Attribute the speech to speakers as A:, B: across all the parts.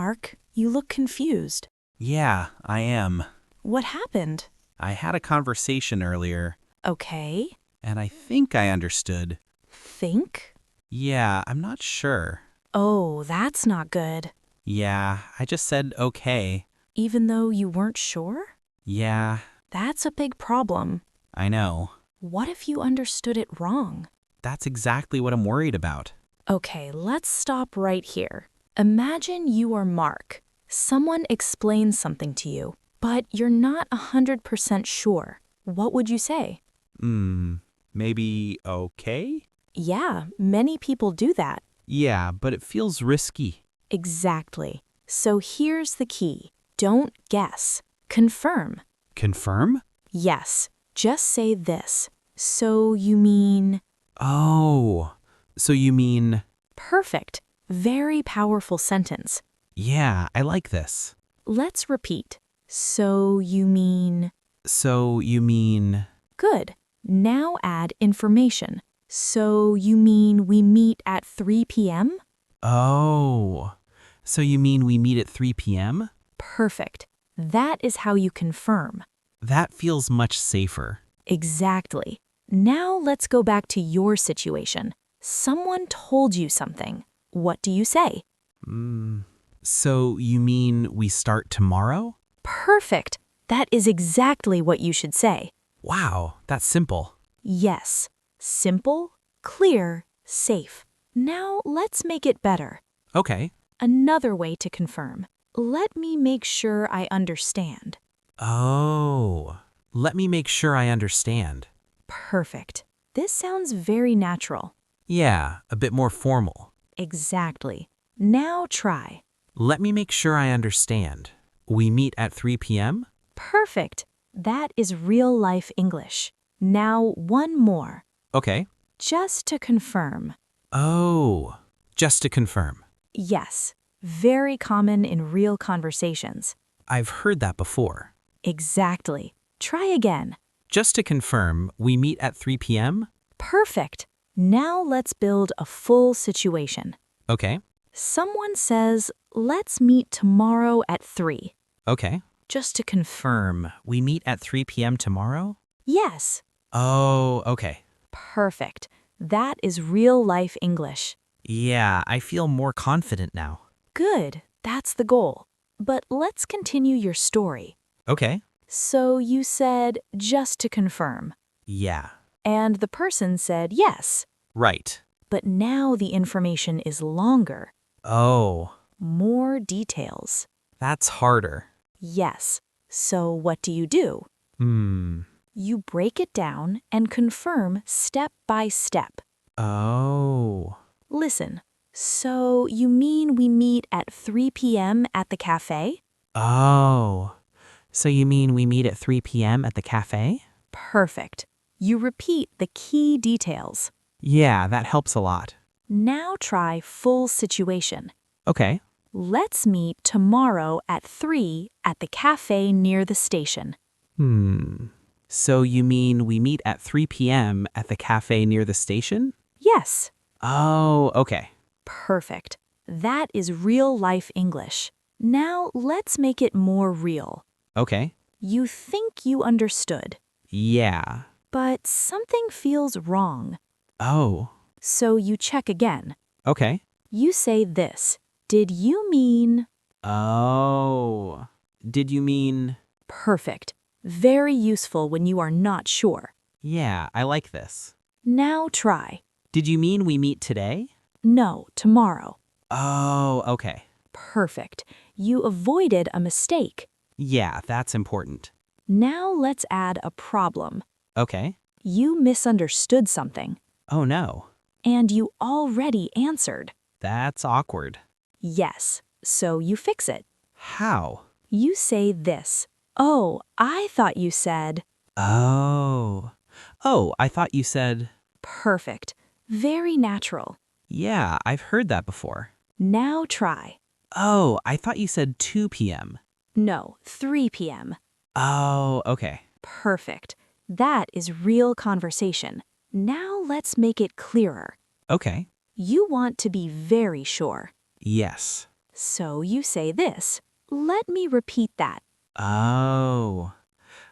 A: Mark. You look confused.
B: Yeah, I am.
A: What happened?
B: I had a conversation earlier,
A: Okay.
B: and I think I understood.
A: Think?
B: Yeah, I'm not sure.
A: Oh, that's not good.
B: Yeah, I just said okay.
A: Even though you weren't sure?
B: Yeah,
A: That's a big problem.
B: I know.
A: What if you understood it wrong?
B: That's exactly what I'm worried about.
A: Okay, let's stop right here. Imagine you are Mark. Someone explains something to you, but you're not 100% sure. What would you say?
B: Maybe okay?
A: Yeah, many people do that.
B: Yeah, but it feels risky.
A: Exactly. So here's the key. Don't guess. Confirm.
B: Confirm?
A: Yes, just say this. So you mean...
B: Oh, so you mean...
A: Perfect. Very powerful sentence.
B: Yeah, I like this.
A: Let's repeat. So you mean...
B: So you mean...
A: Good. Now add information. So you mean we meet at 3 p.m.?
B: Oh, so you mean we meet at 3 p.m.?
A: Perfect. That is how you confirm.
B: That feels much safer.
A: Exactly. Now let's go back to your situation. Someone told you something. What do you say?
B: So you mean we start tomorrow?
A: Perfect. That is exactly what you should say.
B: Wow, that's simple.
A: Yes. Simple, clear, safe. Now let's make it better.
B: Okay.
A: Another way to confirm. Let me make sure I understand.
B: Oh, let me make sure I understand.
A: Perfect. This sounds very natural.
B: Yeah, a bit more formal.
A: Exactly. Now try.
B: Let me make sure I understand. We meet at 3 p.m.?
A: Perfect. That is real-life English. Now one more.
B: Okay.
A: Just to confirm.
B: Oh, just to confirm.
A: Yes. Very common in real conversations.
B: I've heard that before.
A: Exactly. Try again.
B: Just to confirm, we meet at 3 p.m.?
A: Perfect. Now let's build a full situation.
B: Okay.
A: Someone says, let's meet tomorrow at 3.
B: Okay. Just to confirm, we meet at 3 p.m. tomorrow?
A: Yes.
B: Oh, okay.
A: Perfect. That is real-life English.
B: Yeah, I feel more confident now.
A: Good. That's the goal. But let's continue your story.
B: Okay.
A: So you said, just to confirm.
B: Yeah.
A: And the person said yes.
B: Right.
A: But now the information is longer.
B: Oh,
A: More details.
B: that's harder.
A: Yes. So what do? You break it down and confirm step by step.
B: Oh.
A: Listen. So you mean we meet at 3 p.m. at the cafe?
B: Oh. So you mean we meet at 3 p.m. at the cafe?
A: Perfect. You repeat the key details.
B: Yeah, that helps a lot.
A: Now try full situation.
B: Okay.
A: Let's meet tomorrow at 3 at the cafe near the station.
B: So you mean we meet at 3 p.m. at the cafe near the station?
A: Yes.
B: Oh, okay.
A: Perfect. That is real-life English. Now let's make it more real.
B: Okay.
A: You think you understood,
B: Yeah.
A: but something feels wrong.
B: Oh.
A: So you check again.
B: Okay.
A: You say this. Did you mean...
B: Oh. Did you mean...
A: Perfect. Very useful when you are not sure.
B: Yeah, I like this.
A: Now try.
B: Did you mean we meet today?
A: No, tomorrow.
B: Oh, okay.
A: Perfect. You avoided a mistake.
B: Yeah, that's important.
A: Now let's add a problem.
B: Okay.
A: You misunderstood something,
B: Oh no.
A: and you already answered.
B: That's awkward.
A: Yes, so you fix it.
B: How?
A: You say this. Oh, I thought you said.
B: Oh. Oh, I thought you said...
A: Perfect. Very natural.
B: Yeah, I've heard that before.
A: Now try.
B: Oh, I thought you said 2 p.m.
A: No, 3 p.m.
B: Oh, okay.
A: Perfect. That is real conversation. Now let's make it clearer.
B: Okay.
A: You want to be very sure.
B: Yes.
A: So you say this. Let me repeat that.
B: Oh,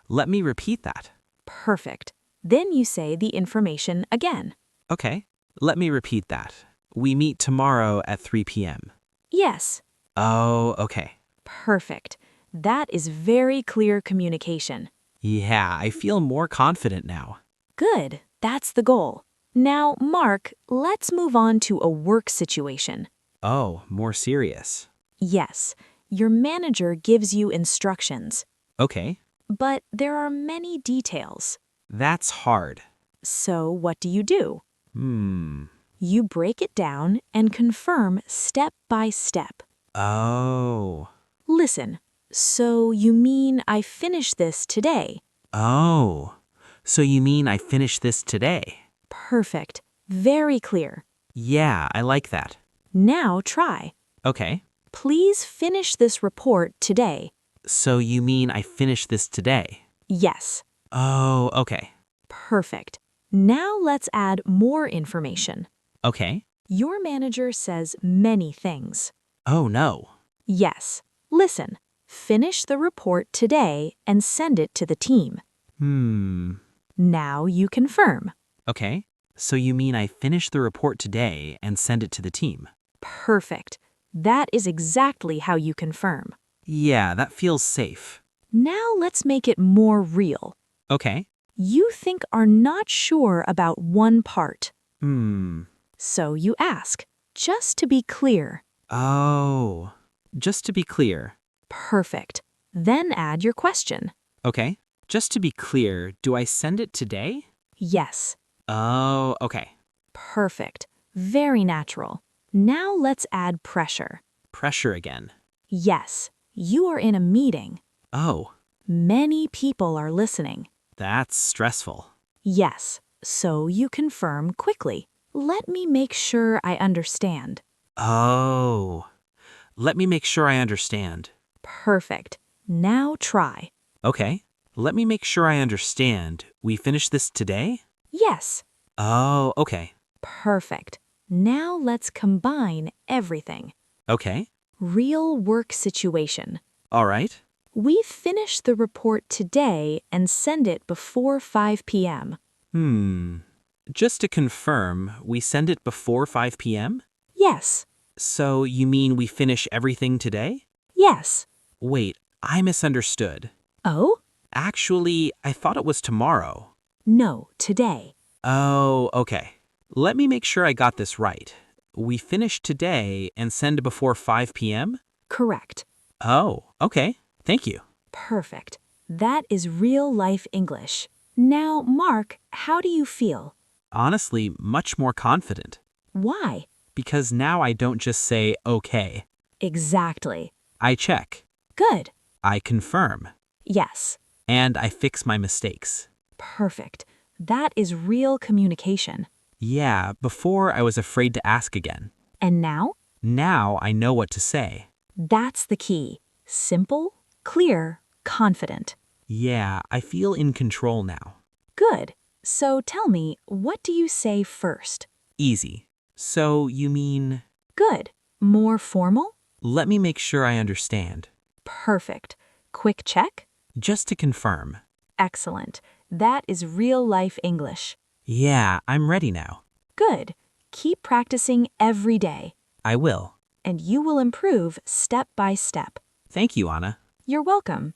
B: let me repeat that.
A: Perfect. Then you say the information again.
B: Okay, let me repeat that. We meet tomorrow at 3 p.m.
A: Yes.
B: Oh, okay.
A: Perfect. That is very clear communication.
B: Yeah, I feel more confident now.
A: Good. That's the goal. Now, Mark, let's move on to a work situation.
B: Oh, more serious.
A: Yes, your manager gives you instructions,
B: Okay,
A: but there are many details.
B: that's hard.
A: So what do?
B: Hmm.
A: You break it down and confirm step by step.
B: Oh.
A: Listen, so you mean I finish this today?
B: Oh. So you mean I finished this today?
A: Perfect. Very clear.
B: Yeah, I like that.
A: Now try.
B: Okay.
A: Please finish this report today.
B: So you mean I finished this today?
A: Yes.
B: Oh, okay.
A: Perfect. Now let's add more information.
B: Okay.
A: Your manager says many things.
B: Oh, no.
A: Yes. Listen. Finish the report today and send it to the team.
B: Hmm.
A: Now you confirm.
B: Okay. So you mean I finish the report today and send it to the team?
A: Perfect. That is exactly how you confirm.
B: Yeah, that feels safe.
A: Now let's make it more real.
B: Okay.
A: You think are not sure about one part.
B: Hmm.
A: So you ask, just to be clear.
B: Oh. Just to be clear.
A: Perfect. Then add your question.
B: Okay. Just to be clear, do I send it today?
A: Yes.
B: Oh, okay.
A: Perfect. Very natural. Now let's add pressure.
B: Pressure again.
A: Yes. You are in a meeting.
B: Oh,
A: Many people are listening.
B: that's stressful.
A: Yes. So you confirm quickly. Let me make sure I understand.
B: Oh. Let me make sure I understand.
A: Perfect. Now try.
B: Okay. Let me make sure I understand. We finish this today?
A: Yes.
B: Oh, okay.
A: Perfect. Now let's combine everything.
B: Okay.
A: Real work situation.
B: All right.
A: We finish the report today and send it before 5 p.m.
B: Just to confirm, we send it before 5 p.m.?
A: Yes.
B: So you mean we finish everything today?
A: Yes.
B: Wait, I misunderstood.
A: Oh?
B: Actually, I thought it was tomorrow.
A: No, today.
B: Oh, okay. Let me make sure I got this right. We finish today and send before 5 p.m.?
A: Correct.
B: Oh, okay. Thank you.
A: Perfect. That is real life English. Now, Mark, how do you feel?
B: Honestly, much more confident.
A: Why?
B: Because now I don't just say, okay.
A: Exactly.
B: I check.
A: Good.
B: I confirm.
A: Yes.
B: And I fix my mistakes.
A: Perfect. That is real communication.
B: Yeah, before I was afraid to ask again.
A: And now?
B: Now I know what to say.
A: That's the key. Simple, clear, confident.
B: Yeah, I feel in control now.
A: Good. So tell me, what do you say first?
B: Easy. So you mean,
A: Good. More formal?
B: let me make sure I understand.
A: Perfect. Quick check?
B: Just to confirm.
A: Excellent. That is real life English.
B: Yeah, I'm ready now.
A: Good. Keep practicing every day,
B: I will.
A: and you will improve step by step.
B: Thank you, Anna.
A: You're welcome.